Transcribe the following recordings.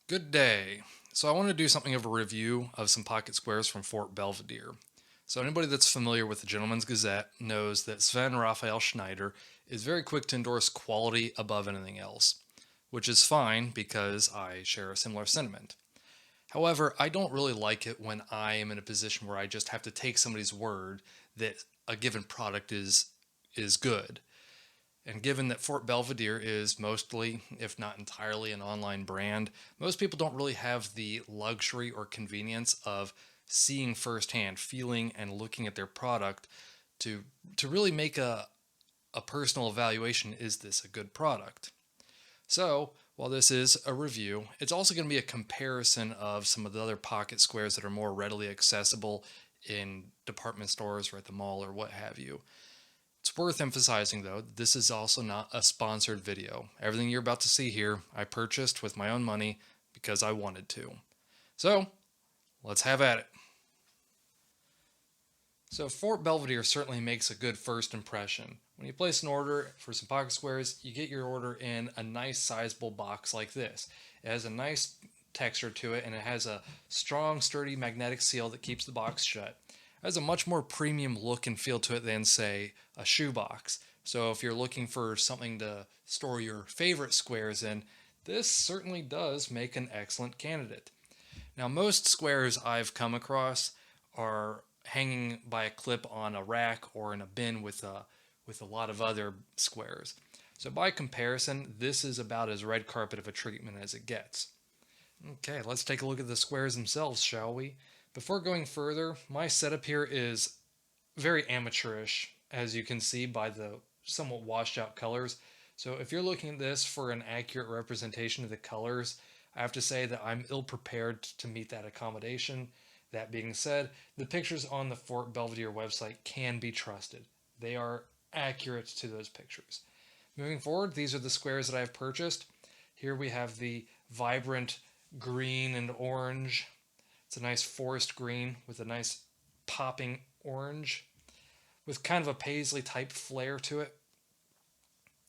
Good day. So I want to do something of a review of some pocket squares from Fort Belvedere. So anybody that's familiar with the Gentleman's Gazette knows that Sven Raphael Schneider is very quick to endorse quality above anything else, which is fine because I share a similar sentiment. However, I don't really like it when I am in a position where I just have to take somebody's word that a given product is good. And given that Fort Belvedere is mostly, if not entirely, an online brand, most people don't really have the luxury or convenience of seeing firsthand, feeling, and looking at their product to to really make a personal evaluation. Is this a good product? So, while this is a review, it's also going to be a comparison of some of the other pocket squares that are more readily accessible in department stores or at the mall or what have you. It's worth emphasizing, though, that this is also not a sponsored video. Everything you're about to see here, I purchased with my own money because I wanted to. So, let's have at it. So, Fort Belvedere certainly makes a good first impression. When you place an order for some pocket squares, you get your order in a nice sizable box like this. It has a nice texture to it and it has a strong, sturdy magnetic seal that keeps the box shut. It has a much more premium look and feel to it than, say, a shoebox. So if you're looking for something to store your favorite squares in, this certainly does make an excellent candidate. Now, most squares I've come across are hanging by a clip on a rack or in a bin with a lot of other squares. So by comparison, this is about as red carpet of a treatment as it gets. Okay, let's take a look at the squares themselves, shall we? Before going further, my setup here is very amateurish, as you can see by the somewhat washed out colors. So if you're looking at this for an accurate representation of the colors, I have to say that I'm ill prepared to meet that accommodation. That being said, the pictures on the Fort Belvedere website can be trusted. They are accurate to those pictures. Moving forward, these are the squares that I've purchased. Here we have the vibrant green and orange. It's a nice forest green with a nice popping orange with kind of a paisley type flair to it.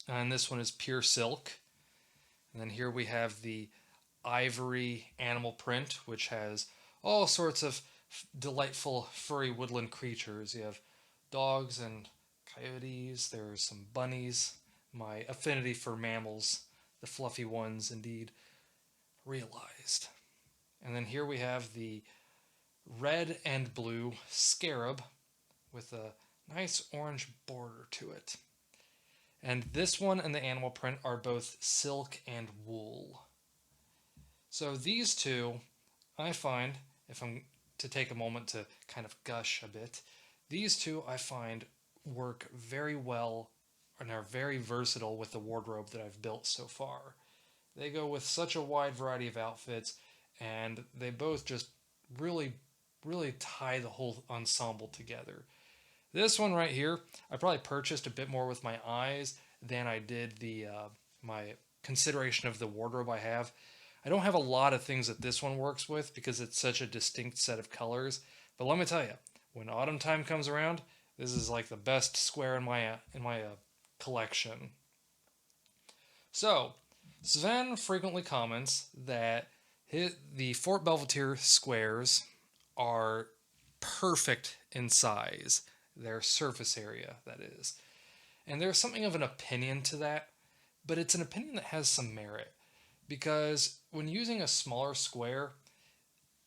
And this one is pure silk. And then here we have the ivory animal print, which has all sorts of delightful furry woodland creatures. You have dogs and coyotes, there's some bunnies. My affinity for mammals, the fluffy ones, indeed, realized. And then here we have the red and blue scarab with a nice orange border to it. And this one and the animal print are both silk and wool. So these two, I find, if I'm to take a moment to kind of gush a bit, these two I find work very well and are very versatile with the wardrobe that I've built so far. They go with such a wide variety of outfits, and they both just really, really tie the whole ensemble together. This one right here, I probably purchased a bit more with my eyes than I did the my consideration of the wardrobe I have. I don't have a lot of things that this one works with because it's such a distinct set of colors. But let me tell you, when autumn time comes around, this is like the best square in my collection. So, Sven frequently comments that the Fort Belvedere squares are perfect in size, their surface area, that is. And there's something of an opinion to that, but it's an opinion that has some merit because when using a smaller square,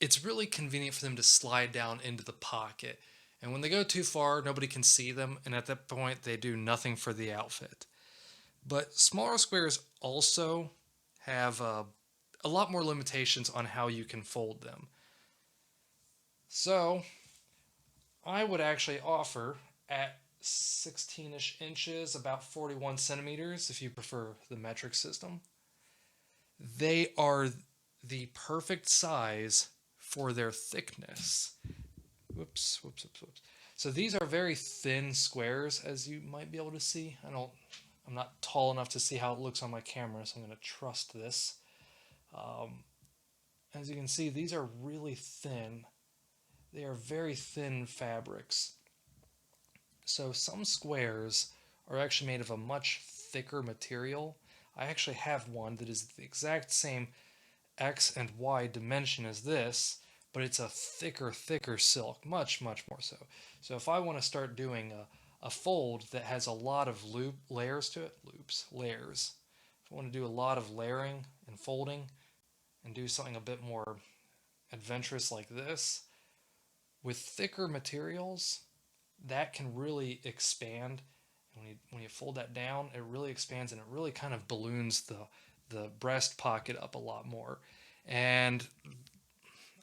it's really convenient for them to slide down into the pocket. And when they go too far, nobody can see them, and at that point, they do nothing for the outfit. But smaller squares also have a lot more limitations on how you can fold them. So, I would actually offer at 16-ish inches, about 41 centimeters if you prefer the metric system. They are the perfect size for their thickness. Whoops. So these are very thin squares, as you might be able to see. I'm not tall enough to see how it looks on my camera, so I'm going to trust this. Um, as you can see, these are really thin. They are very thin fabrics. So some squares are actually made of a much thicker material. I actually have one that is the exact same X and Y dimension as this, but it's a thicker silk, much more so. So if I want to start doing a fold that has a lot of layers to it, layers. If I want to do a lot of layering and folding and do something a bit more adventurous like this, with thicker materials, that can really expand. When you fold that down, it really expands and it really kind of balloons the breast pocket up a lot more. And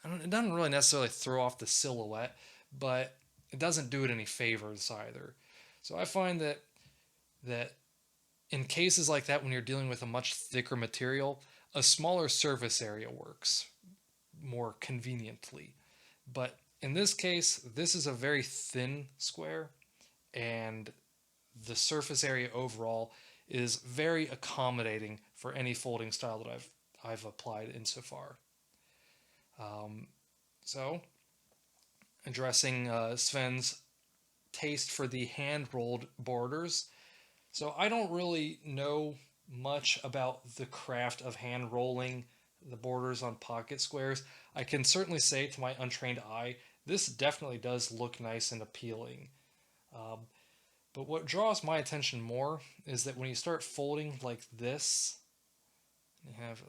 it doesn't really necessarily throw off the silhouette, but it doesn't do it any favors either. So I find that in cases like that, when you're dealing with a much thicker material, a smaller surface area works more conveniently. But in this case, this is a very thin square, and the surface area overall is very accommodating for any folding style that I've applied insofar. Um, so, addressing Sven's taste for the hand rolled borders. So I don't really know much about the craft of hand rolling the borders on pocket squares. I can certainly say to my untrained eye, this definitely does look nice and appealing. Um, but what draws my attention more is that when you start folding like this, you have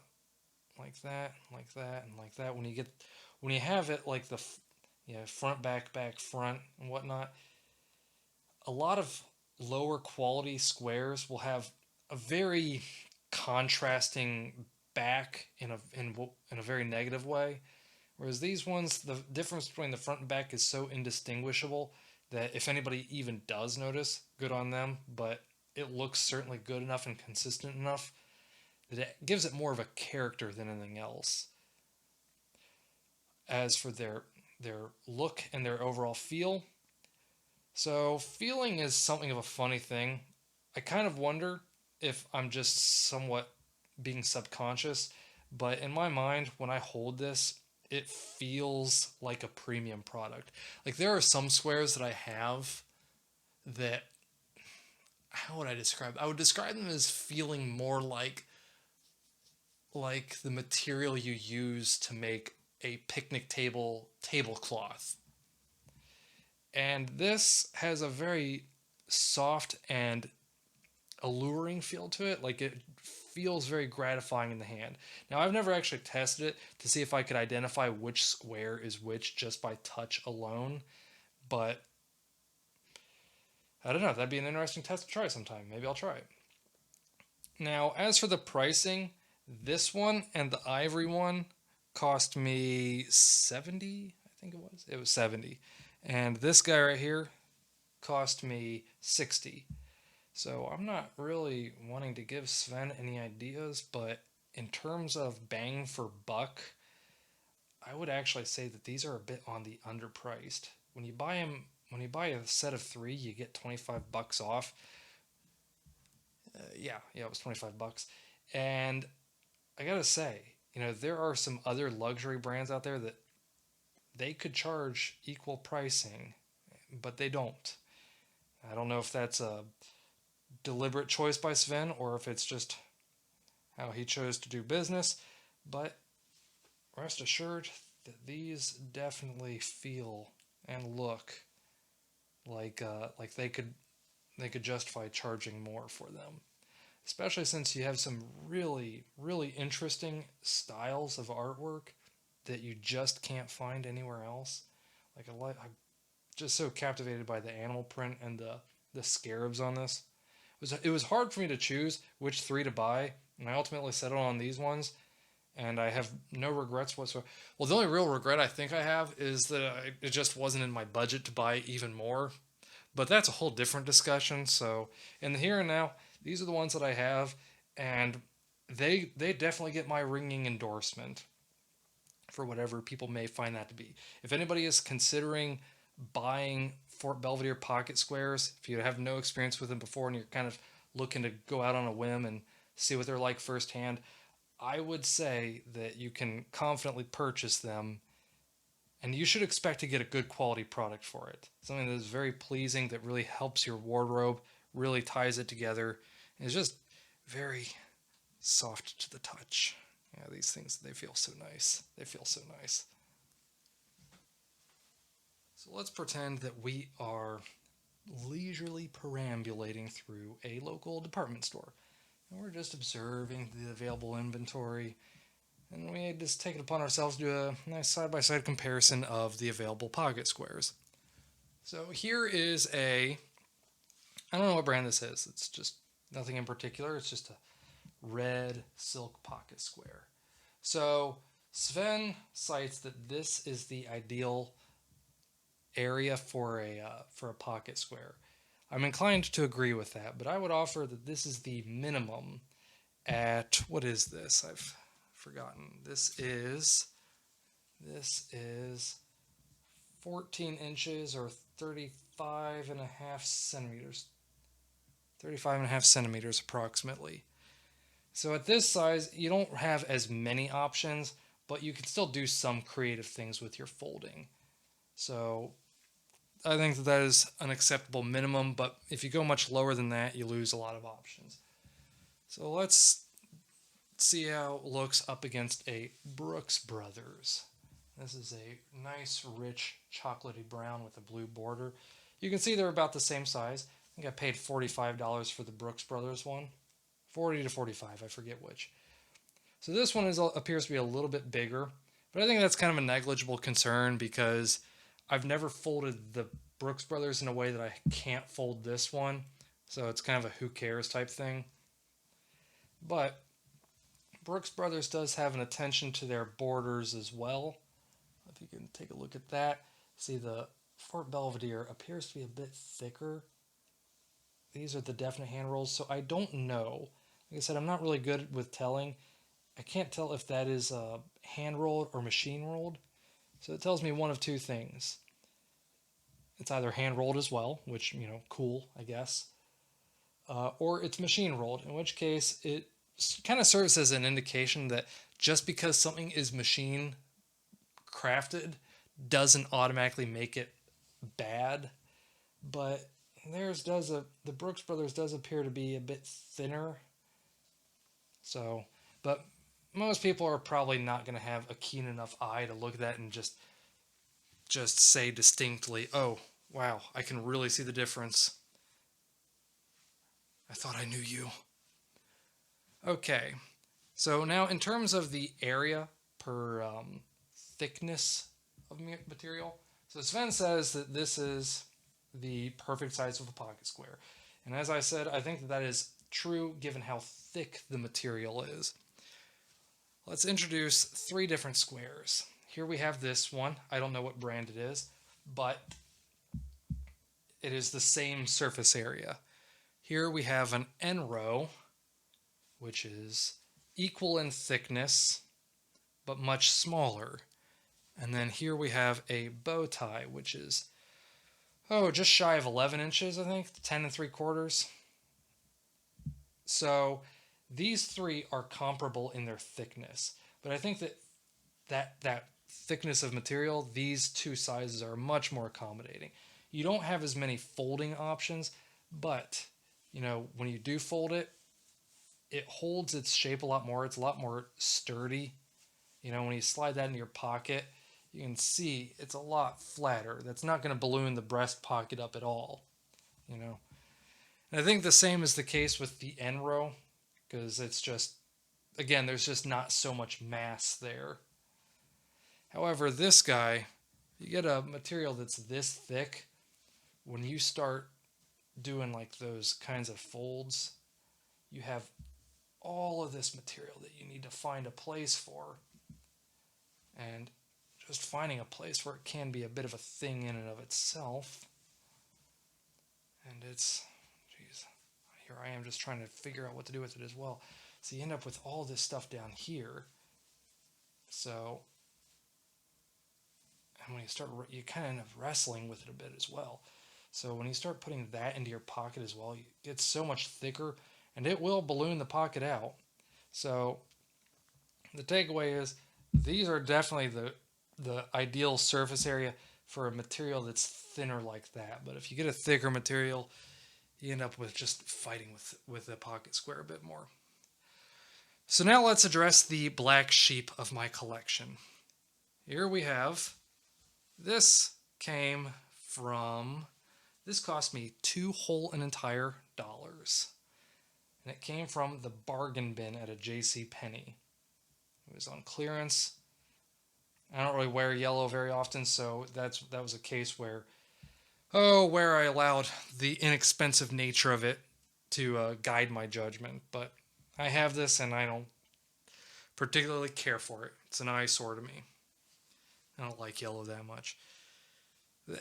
like that, like that, and like that. When you have it like the front, back, front, and whatnot, a lot of lower quality squares will have a very contrasting back in a very negative way, whereas these ones, the difference between the front and back is so indistinguishable that if anybody even does notice, good on them, but it looks certainly good enough and consistent enough that it gives it more of a character than anything else. As for their look and their overall feel, so feeling is something of a funny thing. I kind of wonder if I'm just somewhat being subconscious, but in my mind, when I hold this, it feels like a premium product. Like there are some squares that I have that, how would I describe? I would describe them as feeling more like the material you use to make a picnic tablecloth. And this has a very soft and alluring feel to it. Like it feels very gratifying in the hand. Now, I've never actually tested it to see if I could identify which square is which just by touch alone, but I don't know. That'd be an interesting test to try sometime. Maybe I'll try it. Now, as for the pricing, this one and the ivory one cost me 70, I think it was. It was 70. And this guy right here cost me 60. So I'm not really wanting to give Sven any ideas, but in terms of bang for buck, I would actually say that these are a bit on the underpriced. When you buy a set of 3, you get 25 bucks off. Yeah, it was 25 bucks. And I gotta say, there are some other luxury brands out there that they could charge equal pricing, but they don't. I don't know if that's a deliberate choice by Sven or if it's just how he chose to do business, but rest assured that these definitely feel and look like they could justify charging more for them. Especially since you have some really interesting styles of artwork that you just can't find anywhere else. I'm just so captivated by the animal print and the scarabs on this. It was hard for me to choose which 3 to buy, and I ultimately settled on these ones, and I have no regrets whatsoever. Well, the only real regret I think I have is that it just wasn't in my budget to buy even more, but that's a whole different discussion. So in the here and now, these are the ones that I have, and they definitely get my ringing endorsement for whatever people may find that to be. If anybody is considering buying Fort Belvedere pocket squares, if you have no experience with them before and you're kind of looking to go out on a whim and see what they're like firsthand, I would say that you can confidently purchase them, and you should expect to get a good quality product for it. Something that is very pleasing, that really helps your wardrobe, really ties it together, and is just very soft to the touch. Yeah, these things, they feel so nice. They feel so nice. So let's pretend that we are leisurely perambulating through a local department store. And we're just observing the available inventory. And we just take it upon ourselves to do a nice side-by-side comparison of the available pocket squares. So here is I don't know what brand this is. It's just nothing in particular. It's just a red silk pocket square. So Sven cites that this is the ideal area for a pocket square. I'm inclined to agree with that, but I would offer that this is the minimum at, what is this? I've forgotten. This is 14 inches or 35 and a half centimeters. 35 and a half centimeters approximately. So at this size, you don't have as many options, but you can still do some creative things with your folding. So I think that is an acceptable minimum, but if you go much lower than that, you lose a lot of options. So let's see how it looks up against a Brooks Brothers. This is a nice, rich, chocolatey brown with a blue border. You can see they're about the same size. I think I paid $45 for the Brooks Brothers one. 40 to 45, I forget which. So this one appears to be a little bit bigger, but I think that's kind of a negligible concern because I've never folded the Brooks Brothers in a way that I can't fold this one. So it's kind of a who cares type thing. But Brooks Brothers does have an attention to their borders as well. If you can take a look at that, see the Fort Belvedere appears to be a bit thicker. These are the definite hand rolls, so I don't know. Like I said, I'm not really good with telling. I can't tell if that is hand rolled or machine rolled. So it tells me one of two things. It's either hand rolled as well, which, cool, I guess. Or it's machine rolled, in which case it kind of serves as an indication that just because something is machine crafted doesn't automatically make it bad. But the Brooks Brothers does appear to be a bit thinner. So, but most people are probably not going to have a keen enough eye to look at that and just say distinctly, oh, wow, I can really see the difference. I thought I knew you. Okay, so now in terms of the area per thickness of material, so Sven says that this is the perfect size of a pocket square. And as I said, I think that is true given how thick the material is. Let's introduce 3 different squares. Here we have this one. I don't know what brand it is, but it is the same surface area. Here we have an N row, which is equal in thickness, but much smaller. And then here we have a bow tie, which is, just shy of 11 inches, I think, 10 3/4. So these 3 are comparable in their thickness, but I think that thickness of material, these 2 sizes are much more accommodating. You don't have as many folding options, but when you do fold it, it holds its shape a lot more. It's a lot more sturdy. When you slide that into your pocket, you can see it's a lot flatter. That's not going to balloon the breast pocket up at all. And I think the same is the case with the N row, because it's just, again, there's just not so much mass there. However, this guy, you get a material that's this thick, when you start doing like those kinds of folds, you have all of this material that you need to find a place for. And just finding a place where it can be a bit of a thing in and of itself. And here I am just trying to figure out what to do with it as well. So you end up with all this stuff down here. So, and when you start, you kind of end up wrestling with it a bit as well. So when you start putting that into your pocket as well, it gets so much thicker, and it will balloon the pocket out. So the takeaway is, these are definitely the ideal surface area for a material that's thinner like that. But if you get a thicker material, you end up with just fighting with the pocket square a bit more. So now let's address the black sheep of my collection. Here we have, this came from, this cost me two whole and entire dollars. And it came from the bargain bin at a J.C. Penney. It was on clearance. I don't really wear yellow very often, so that was a case where I allowed the inexpensive nature of it to guide my judgment. But I have this, and I don't particularly care for it. It's an eyesore to me. I don't like yellow that much.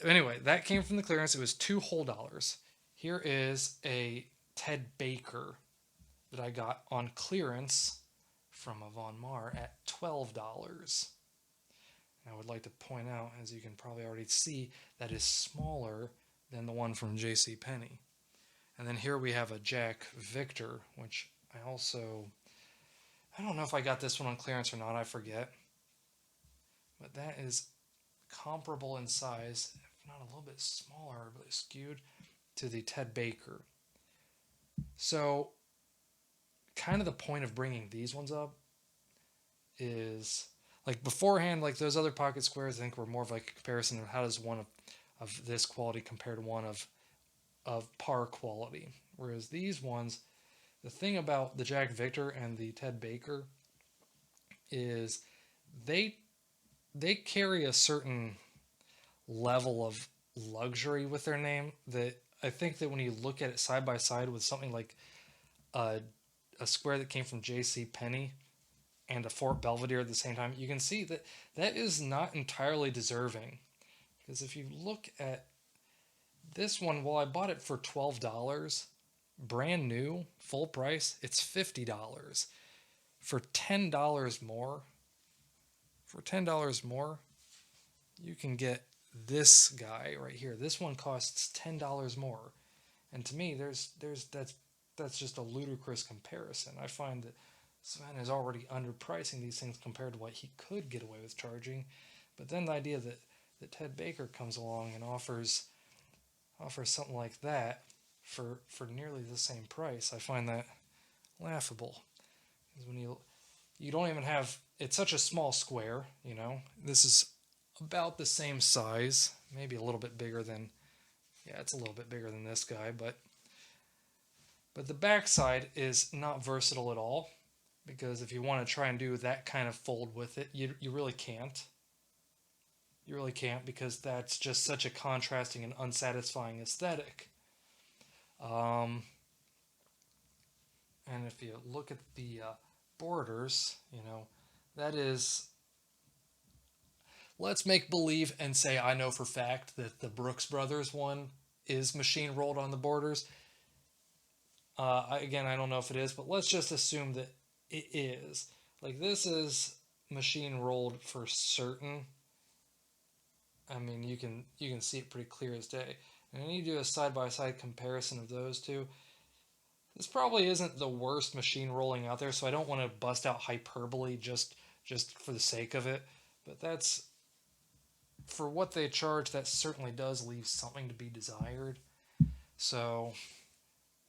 Anyway, that came from the clearance. It was two whole dollars. Here is a Ted Baker that I got on clearance from Von Mar at $12. I would like to point out, as you can probably already see, that is smaller than the one from J.C. Penney. And then here we have a Jack Victor, which I don't know if I got this one on clearance or not, I forget. But that is comparable in size, if not a little bit smaller, but skewed to the Ted Baker. So, kind of the point of bringing these ones up is, like beforehand, like those other pocket squares, I think were more of like a comparison of how does one of this quality compare to one of par quality. Whereas these ones, the thing about the Jack Victor and the Ted Baker is they carry a certain level of luxury with their name that I think that when you look at it side by side with something like a square that came from J.C. Penney and a Fort Belvedere at the same time, you can see that that is not entirely deserving. Because if you look at this one, well, I bought it for $12, brand new, full price, it's $50. For $10 more, you can get this guy right here. This one costs $10 more. And to me, that's just a ludicrous comparison. I find that Sven is already underpricing these things compared to what he could get away with charging. But then the idea that Ted Baker comes along and offers something like that for nearly the same price, I find that laughable. Because when you don't even have, it's such a small square, you know. This is about the same size, maybe a little bit bigger than, yeah, it's a little bit bigger than this guy, but the backside is not versatile at all, because if you want to try and do that kind of fold with it, you really can't. You really can't, because that's just such a contrasting and unsatisfying aesthetic. And if you look at the borders, you know, that is, let's make believe and say I know for fact that the Brooks Brothers one is machine rolled on the borders. Again, I don't know if it is, but let's just assume that it is. Like, this is machine rolled for certain. I mean, you can see it pretty clear as day. And when you do a side-by-side comparison of those two, this probably isn't the worst machine rolling out there, so I don't want to bust out hyperbole just for the sake of it. But that's, for what they charge, that certainly does leave something to be desired. So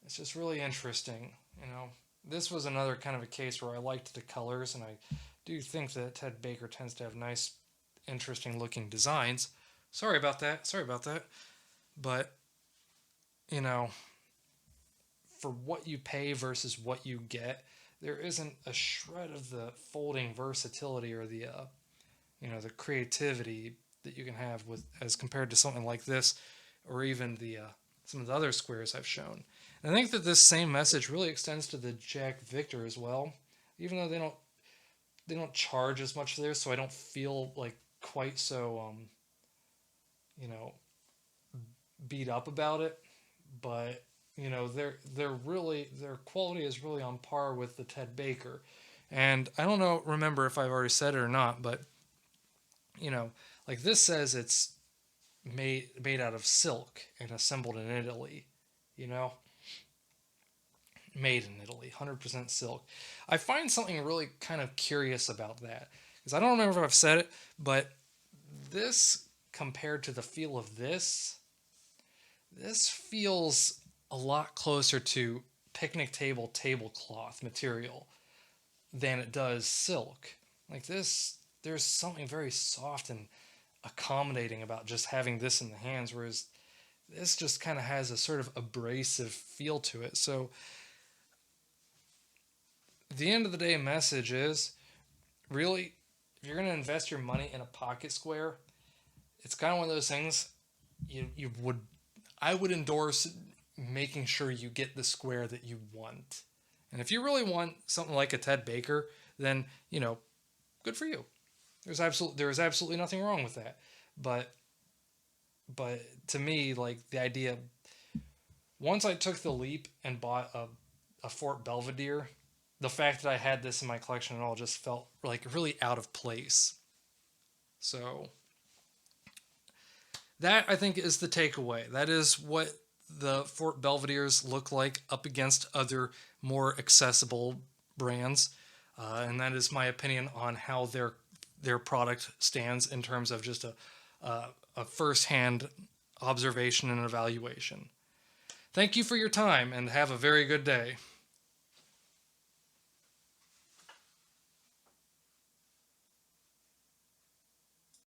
it's just really interesting, you know. This was another kind of a case where I liked the colors, and I do think that Ted Baker tends to have nice, interesting looking designs. Sorry about that. But, you know, for what you pay versus what you get, there isn't a shred of the folding versatility or the, the creativity that you can have with, as compared to something like this, or even the some of the other squares I've shown. And I think that this same message really extends to the Jack Victor as well, even though they don't charge as much there, so I don't feel like quite so beat up about it. But they're really, their quality is really on par with the Ted Baker. And I don't remember if I've already said it or not, but like this says it's made out of silk and assembled in Italy, made in Italy, 100% silk. I find something really kind of curious about that, because I don't remember if I've said it, but this compared to the feel of this feels a lot closer to picnic table tablecloth material. than it does silk. Like this, there's something very soft and accommodating about just having this in the hands, whereas this just kind of has a sort of abrasive feel to it. So, the end of the day message is really, if you're going to invest your money in a pocket square, it's kind of one of those things you would I would endorse making sure you get the square that you want. And if you really want something like a Ted Baker, then good for you. There's absolutely nothing wrong with that. But but to me, like the idea, once I took the leap and bought a Fort Belvedere, the fact that I had this in my collection and all just felt like really out of place. So that I think is the takeaway. That is what the Fort Belvederes look like up against other more accessible brands, and that is my opinion on how their product stands in terms of just a first hand observation and evaluation. Thank you for your time and have a very good day.